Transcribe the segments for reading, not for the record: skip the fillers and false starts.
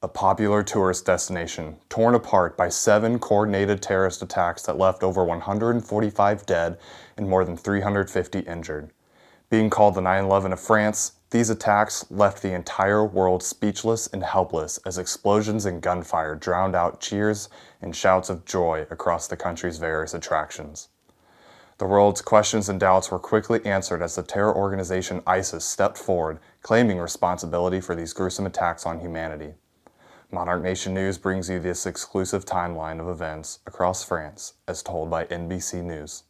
a popular tourist destination, torn apart by 7 coordinated terrorist attacks that left over 145 dead and more than 350 injured. Being called the 9/11 of France, these attacks left the entire world speechless and helpless as explosions and gunfire drowned out cheers and shouts of joy across the country's various attractions. The world's questions and doubts were quickly answered as the terror organization ISIS stepped forward, claiming responsibility for these gruesome attacks on humanity. Monarch Nation News brings you this exclusive timeline of events across France, as told by NBC News.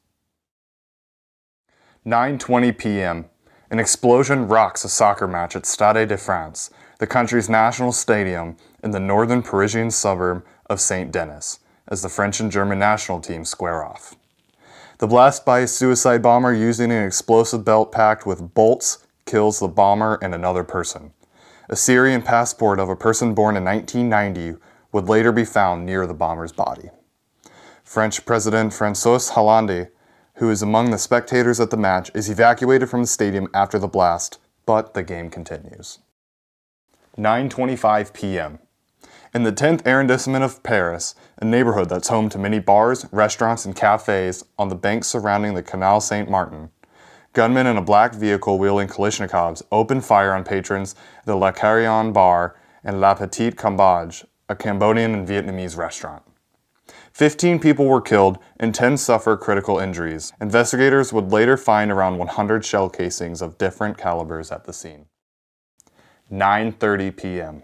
9:20 p.m. An explosion rocks a soccer match at Stade de France, the country's national stadium in the northern Parisian suburb of Saint-Denis, as the French and German national teams square off. The blast by a suicide bomber using an explosive belt packed with bolts kills the bomber and another person. A Syrian passport of a person born in 1990 would later be found near the bomber's body. French President François Hollande, who is among the spectators at the match, is evacuated from the stadium after the blast, but the game continues. 9:25 p.m. In the 10th arrondissement of Paris, a neighborhood that's home to many bars, restaurants, and cafes on the banks surrounding the Canal Saint-Martin, gunmen in a black vehicle wielding Kalashnikovs opened fire on patrons at the Le Carillon Bar and La Petite Cambodge, a Cambodian and Vietnamese restaurant. 15 people were killed and 10 suffered critical injuries. Investigators would later find around 100 shell casings of different calibers at the scene. 9:30 p.m.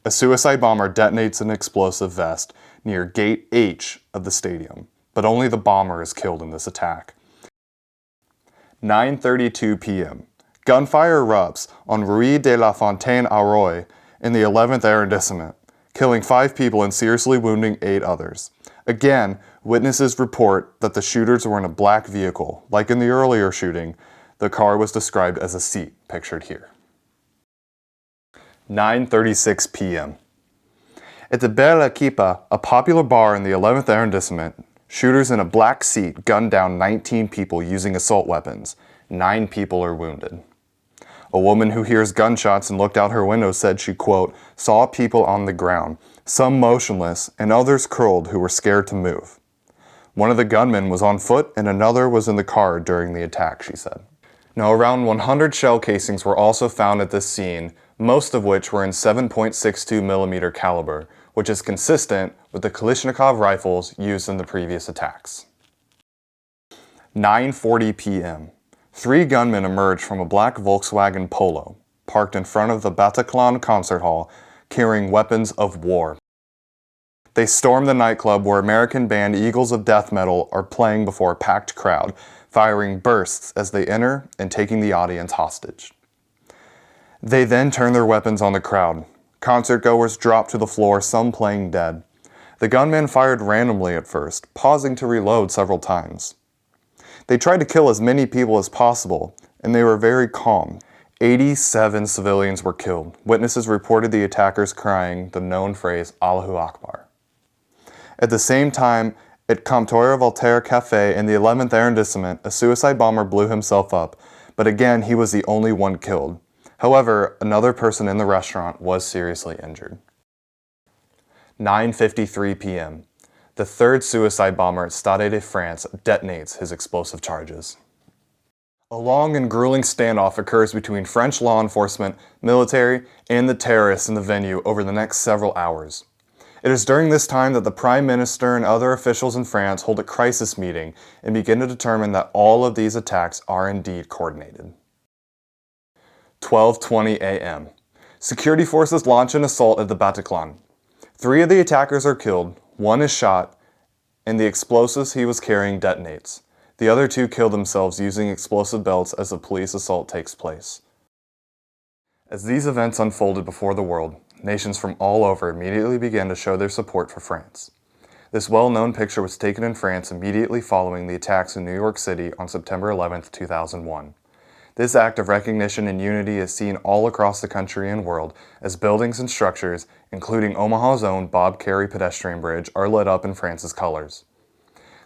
A suicide bomber detonates an explosive vest near Gate H of the stadium, but only the bomber is killed in this attack. 9:32 p.m. Gunfire erupts on Rue de la Fontaine-Aroy in the 11th arrondissement, killing 5 people and seriously wounding 8 others. Again, witnesses report that the shooters were in a black vehicle. Like in the earlier shooting, the car was described as a seat, pictured here. 9:36 p.m. At the Belle Equipe, a popular bar in the 11th arrondissement, shooters in a black seat gunned down 19 people using assault weapons. 9 people are wounded. A woman who hears gunshots and looked out her window said she, quote, saw people on the ground, some motionless and others curled who were scared to move. One of the gunmen was on foot and another was in the car during the attack, she said. Now, around 100 shell casings were also found at this scene, most of which were in 7.62mm caliber, which is consistent with the Kalashnikov rifles used in the previous attacks. 9:40 p.m. 3 gunmen emerged from a black Volkswagen Polo, parked in front of the Bataclan concert hall, carrying weapons of war. They stormed the nightclub where American band Eagles of Death Metal are playing before a packed crowd, firing bursts as they enter and taking the audience hostage. They then turn their weapons on the crowd. Concertgoers dropped to the floor, some playing dead. The gunmen fired randomly at first, pausing to reload several times. They tried to kill as many people as possible, and they were very calm. 87 civilians were killed. Witnesses reported the attackers crying the known phrase, Allahu Akbar. At the same time, at Comptoir Voltaire Cafe in the 11th arrondissement, a suicide bomber blew himself up, but again, he was the only one killed. However, another person in the restaurant was seriously injured. 9:53 p.m. The 3rd suicide bomber at Stade de France detonates his explosive charges. A long and grueling standoff occurs between French law enforcement, military, and the terrorists in the venue over the next several hours. It is during this time that the Prime Minister and other officials in France hold a crisis meeting and begin to determine that all of these attacks are indeed coordinated. 12:20 a.m. Security forces launch an assault at the Bataclan. 3 of the attackers are killed, 1 is shot, and the explosives he was carrying detonates. The other 2 kill themselves using explosive belts as the police assault takes place. As these events unfolded before the world, nations from all over immediately began to show their support for France. This well-known picture was taken in France immediately following the attacks in New York City on September 11, 2001. This act of recognition and unity is seen all across the country and world as buildings and structures, including Omaha's own Bob Carey pedestrian bridge, are lit up in France's colors.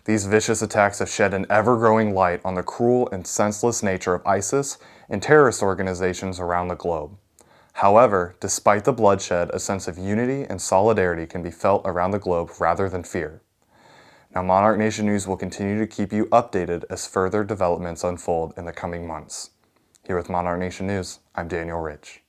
These vicious attacks have shed an ever-growing light on the cruel and senseless nature of ISIS and terrorist organizations around the globe. However, despite the bloodshed, a sense of unity and solidarity can be felt around the globe rather than fear. Now, Monarch Nation News will continue to keep you updated as further developments unfold in the coming months. Here with Monarch Nation News, I'm Daniel Rich.